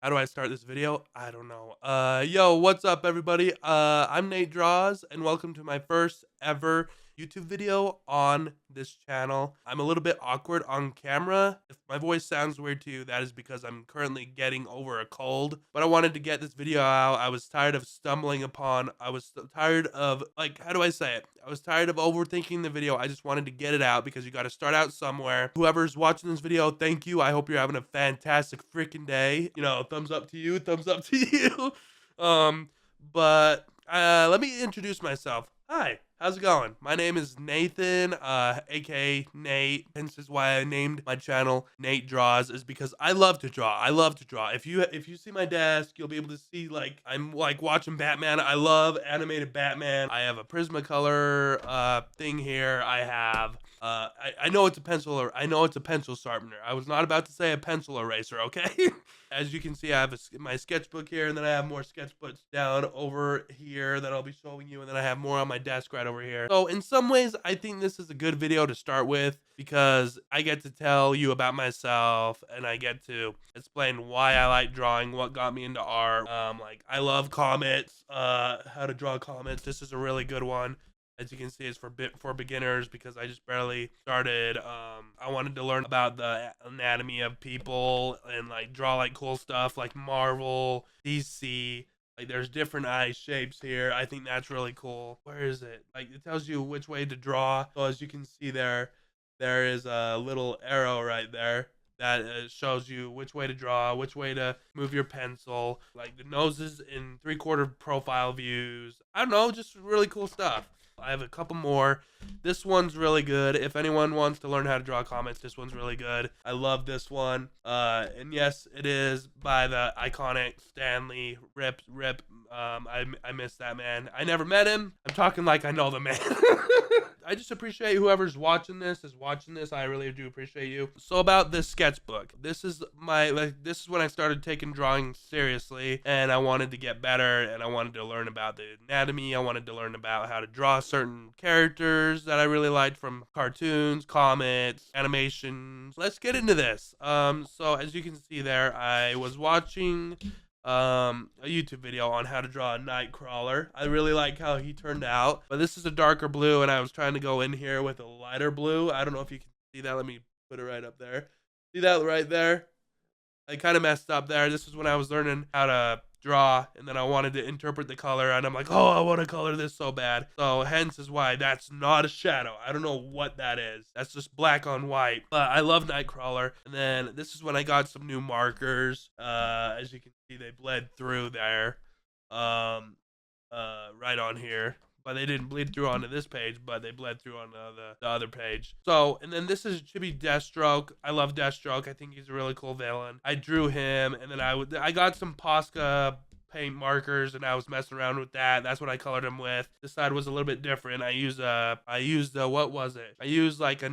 How do I start this video? I don't know. Yo, what's up, everybody? I'm NateDraws, and welcome to my first ever YouTube video on this channel. I'm a little bit awkward on camera. If my voice sounds weird to you, that is because I'm currently getting over a cold. But I wanted to get this video out. I was tired of stumbling upon. I was tired of, like, how do I say it? I was tired of overthinking the video. I just wanted to get it out because you got to start out somewhere. Whoever's watching this video, thank you. I hope you're having a fantastic freaking day. You know, thumbs up to you, thumbs up to you. But let me introduce myself. Hi, how's it going? My name is Nathan, aka Nate. Hence is why I named my channel NateDraws, is because I love to draw. I love to draw. If you see my desk, you'll be able to see, like, I'm like watching Batman. I love animated Batman. I have a Prismacolor thing here. I have I know it's a pencil, or I know it's a pencil sharpener. I was not about to say a pencil eraser, okay? As you can see, I have my sketchbook here, and then I have more sketchbooks down over here that I'll be showing you, and then I have more on my desk right over here. So in some ways, I think this is a good video to start with because I get to tell you about myself, and I get to explain why I like drawing, what got me into art. Like, I love comets, how to draw comets. This is a really good one. As you can see, it's for beginners because I just barely started. I wanted to learn about the anatomy of people and like draw like cool stuff like Marvel, DC. Like, there's different eye shapes here. I think that's really cool. Where is it? Like, it tells you which way to draw. So as you can see there is a little arrow right there that shows you which way to draw, which way to move your pencil. Like, the noses in 3/4 profile views. I don't know, just really cool stuff. I have a couple more. This one's really good. If anyone wants to learn how to draw comics, this one's really good. I love this one. And yes, it is by the iconic Stanley. Rip. I miss that man. I never met him. I'm talking like I know the man. I just appreciate whoever's watching this is watching this. I really do appreciate you. So about this sketchbook, this is this is when I started taking drawing seriously, and I wanted to get better, and I wanted to learn about the anatomy. I wanted to learn about how to draw certain characters that I really liked from cartoons, comics, animations. Let's get into this. So as you can see there, I was watching a YouTube video on how to draw a Nightcrawler. I really like how he turned out, but this is a darker blue, and I was trying to go in here with a lighter blue. I don't know if you can see that. Let me put it right up there. See that right there? I kind of messed up there. This is when I was learning how to draw, and then I wanted to interpret the color, and I'm like, oh, I want to color this so bad. So hence is why that's not a shadow. I don't know what that is. That's just black on white. But I love Nightcrawler. And then this is when I got some new markers. As you can see, they bled through there. Right on here. But they didn't bleed through onto this page, but they bled through on the other page. So, and then this should be Deathstroke. I love Deathstroke. I think he's a really cool villain. I drew him, and then I got some Posca paint markers, and I was messing around with that. That's what I colored him with. This side was a little bit different. I used what was it? I used like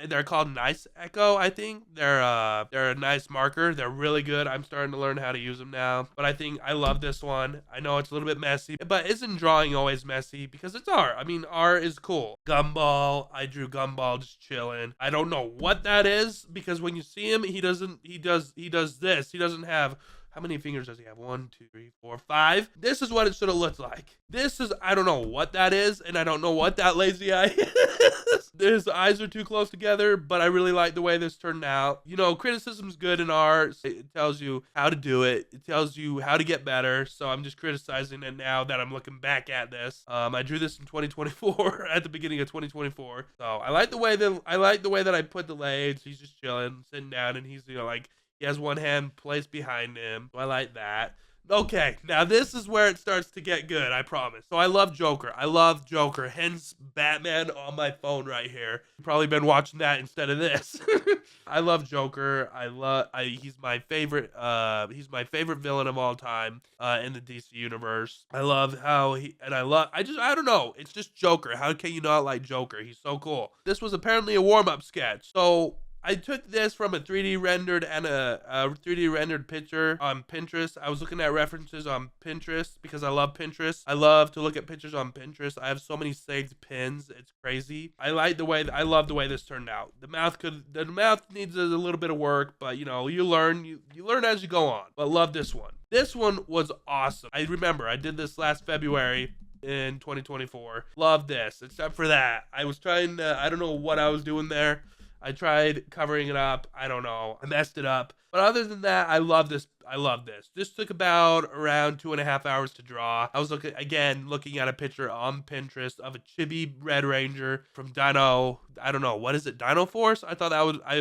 they're called Nice Echo, I think. They're a nice marker. They're really good. I'm starting to learn how to use them now. But I think I love this one. I know it's a little bit messy, but isn't drawing always messy? Because it's art. I mean, art is cool. Gumball. I drew Gumball just chilling. I don't know what that is, because when you see him, he does this. He doesn't have, how many fingers does he have? 1, 2, 3, 4, 5. This is what it should have looked like. I don't know what that is, and I don't know what that lazy eye is. His eyes are too close together, but I really like the way this turned out. You know, criticism's good in art. It tells you how to do it. It tells you how to get better. So I'm just criticizing it now that I'm looking back at this. I drew this in 2024, at the beginning of 2024. So I like the way that I put the legs. He's just chilling, sitting down, and he's, you know, like, he has one hand placed behind him. So I like that. Okay, now this is where it starts to get good, I promise. So I love Joker. Hence Batman on my phone right here. You've probably been watching that instead of this. I love Joker. He's my favorite villain of all time in the DC universe. I love how I don't know. It's just Joker. How can you not like Joker? He's so cool. This was apparently a warm-up sketch. So I took this from a 3D rendered and a 3D rendered picture on Pinterest. I was looking at references on Pinterest because I love Pinterest. I love to look at pictures on Pinterest. I have so many saved pins. It's crazy. I love the way this turned out. The mouth needs a little bit of work, but you know, you learn as you go on. But love this one. This one was awesome. I remember I did this last February in 2024. Love this, except for that. I don't know what I was doing there. I tried covering it up. I don't know. I messed it up. But other than that, I love this. This took about around 2.5 hours to draw. I was looking at a picture on Pinterest of a chibi Red Ranger from Dino. I don't know. What is it? Dino Force? I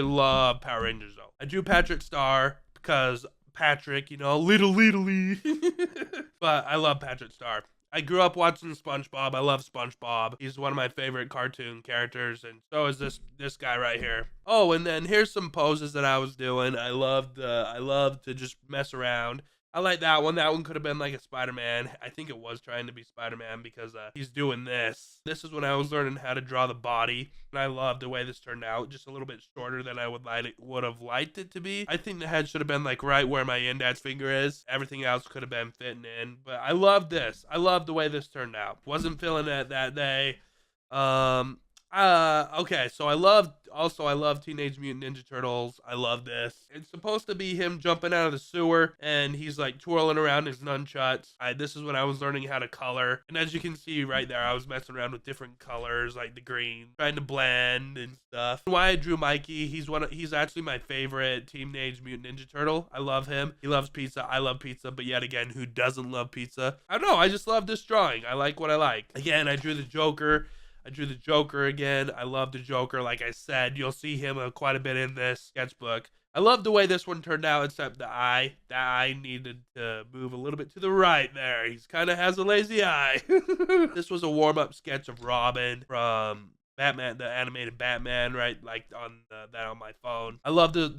love Power Rangers though. I drew Patrick Star because Patrick, you know, little. But I love Patrick Star. I grew up watching SpongeBob. I love SpongeBob. He's one of my favorite cartoon characters, and so is this guy right here. Oh, and then here's some poses that I was doing. I love to just mess around. I like that one. That one could have been like a Spider-Man. I think it was trying to be Spider-Man because he's doing this. This is when I was learning how to draw the body, and I love the way this turned out. Just a little bit shorter than I would have liked it to be. I think the head should have been like right where my index finger is. Everything else could have been fitting in, but I love this. I love the way this turned out. Wasn't feeling it that day. Okay, so I love Teenage Mutant Ninja Turtles. I love this. It's supposed to be him jumping out of the sewer, and he's like twirling around his nunchucks. This is when I was learning how to color, and as you can see right there, I was messing around with different colors, like the green, trying to blend and stuff. Why I drew Mikey, he's actually my favorite Teenage Mutant Ninja Turtle. I love him. He loves pizza. I love pizza, but yet again, who doesn't love pizza? I don't know. I just love this drawing. I like what I like. Again, I drew the Joker. Again. I love the Joker. Like I said, you'll see him quite a bit in this sketchbook. I love the way this one turned out, except the eye. The eye needed to move a little bit to the right there. He's kind of has a lazy eye. This was a warm-up sketch of Robin from Batman, the animated Batman, right? Like on on my phone. I love the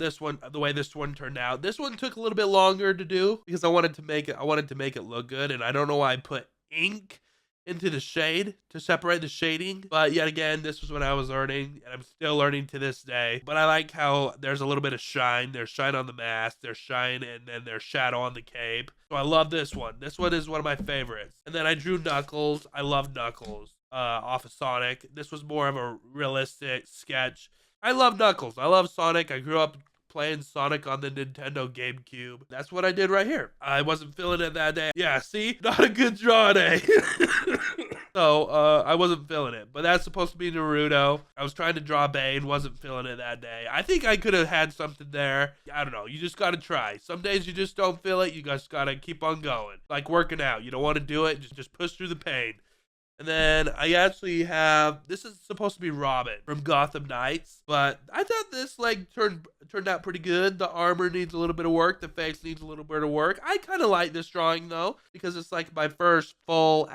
way this one turned out. This one took a little bit longer to do because I wanted to make it look good, and I don't know why I put ink into the shade to separate the shading, but yet again, this was when I was learning, and I'm still learning to this day. But I like how there's a little bit of shine. There's shine on the mask, there's shine, and then there's shadow on the cape. So I love this one. This one is one of my favorites. And then I drew Knuckles. I love Knuckles off of Sonic. This was more of a realistic sketch. I love Knuckles. I love Sonic. I grew up playing Sonic on the Nintendo GameCube. That's what I did right here. I wasn't feeling it that day. Yeah, see? Not a good draw day. So, I wasn't feeling it. But that's supposed to be Naruto. I was trying to draw Bane. Wasn't feeling it that day. I think I could have had something there. I don't know. You just gotta try. Some days you just don't feel it. You just gotta keep on going. Like working out. You don't want to do it. Just push through the pain. And then I actually have, this is supposed to be Robin from Gotham Knights, but I thought this like turned out pretty good. The armor needs a little bit of work. The face needs a little bit of work. I kind of like this drawing though, because it's like my first full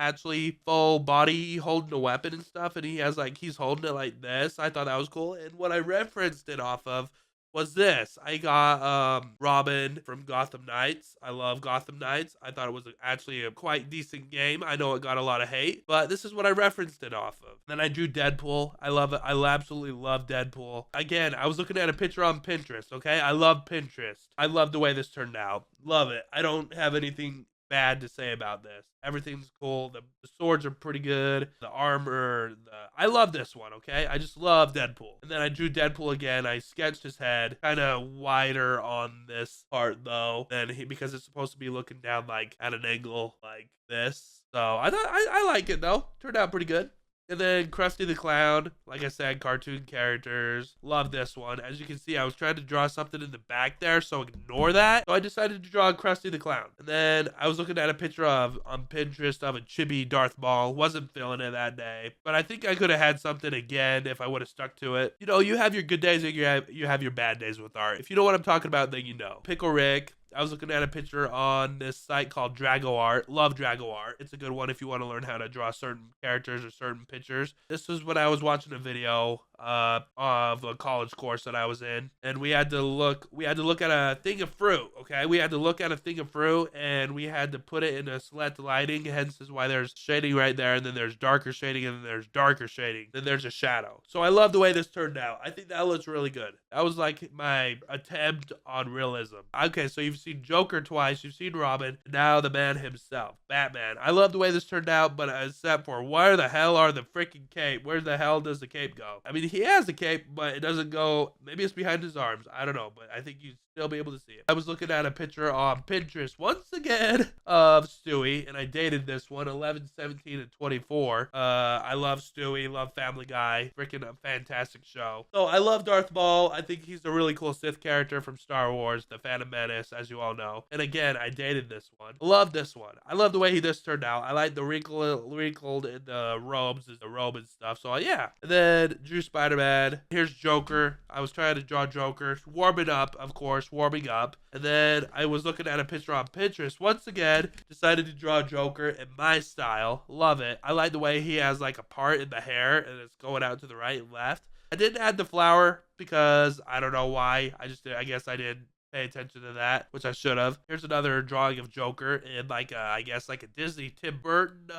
body holding a weapon and stuff. And he's holding it like this. I thought that was cool. And what I referenced it off of was this. I got Robin from Gotham Knights. I love Gotham Knights. I thought it was actually a quite decent game. I know it got a lot of hate, but this is what I referenced it off of. Then I drew Deadpool. I love it. I absolutely love Deadpool. Again, I was looking at a picture on Pinterest, okay? I love Pinterest. I love the way this turned out. Love it. I don't have anything bad to say about this. Everything's cool. The swords are pretty good. The armor, I love this one, okay? I just love Deadpool. And then I drew Deadpool again. I sketched his head kind of wider on this part though, because it's supposed to be looking down like at an angle like this. So I like it though. Turned out pretty good. And then Krusty the Clown, like I said, cartoon characters. Love this one. As you can see, I was trying to draw something in the back there, so ignore that. So I decided to draw Krusty the Clown. And then I was looking at a picture on Pinterest of a chibi Darth Maul. Wasn't feeling it that day. But I think I could have had something again if I would have stuck to it. You know, you have your good days and you have your bad days with art. If you know what I'm talking about, then you know. Pickle Rick. I was looking at a picture on this site called Drago Art. Love Drago Art. It's a good one if you want to learn how to draw certain characters or certain pictures. This was when I was watching a video of a college course that I was in, and we had to look at a thing of fruit. Okay, we had to look at a thing of fruit, and we had to put it in a select lighting. Hence is why there's shading right there, and then there's darker shading, and then there's darker shading, then there's a shadow. So I love the way this turned out. I think that looks really good. That was like my attempt on realism. Okay, so you've seen Joker twice, you've seen Robin, now the man himself, Batman. I love the way this turned out, but except for where the hell are the freaking cape? Where the hell does the cape go? I mean, he has a cape, but it doesn't go. Maybe it's behind his arms. I don't know, but I think you still be able to see it. I was looking at a picture on Pinterest once again of Stewie, and I dated this one 11, 17, and 24. I love Stewie, love Family Guy, freaking a fantastic show. So I love Darth Maul. I think he's a really cool Sith character from Star Wars, The Phantom Menace, as you all know. And again, I dated this one. Love this one. I love the way this turned out. I like the wrinkled in the robes, the robe and stuff. So yeah. And then drew Spider-Man. Here's Joker. I was trying to draw Joker, warming up, of course, warming up. And then I was looking at a picture on Pinterest. Once again, decided to draw Joker in my style. Love it. I like the way he has like a part in the hair and it's going out to the right and left. I didn't add the flower because I don't know why. I guess I didn't pay attention to that, which I should have. Here's another drawing of Joker in like I guess like a Disney Tim Burton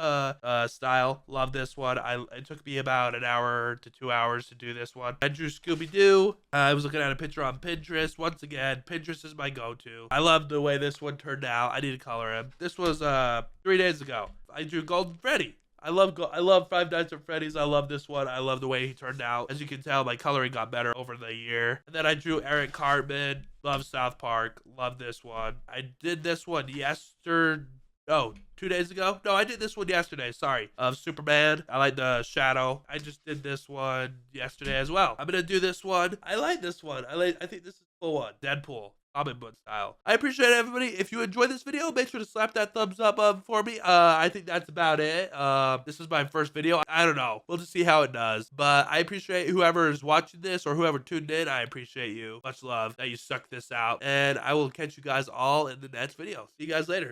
style. Love this one. It took me about an hour to 2 hours to do this one. I drew Scooby-Doo. I was looking at a picture on Pinterest. Once again, Pinterest is my go-to. I love the way this one turned out. I need to color him. This was 3 days ago. I drew Golden Freddy. I love Five Nights at Freddy's. I love this one. I love the way he turned out. As you can tell, my coloring got better over the year. And then I drew Eric Cartman. Love South Park. Love this one. I did this one 2 days ago. No, I did this one yesterday. Sorry. Of Superman. I like the shadow. I just did this one yesterday as well. I'm gonna do this one. I like this one. I think this is a cool one. Deadpool. Comic book style. I appreciate it, everybody. If you enjoyed this video, make sure to slap that thumbs up for me. I think that's about it. This is my first video. I don't know. We'll just see how it does. But I appreciate whoever is watching this or whoever tuned in. I appreciate you. Much love that you sucked this out. And I will catch you guys all in the next video. See you guys later.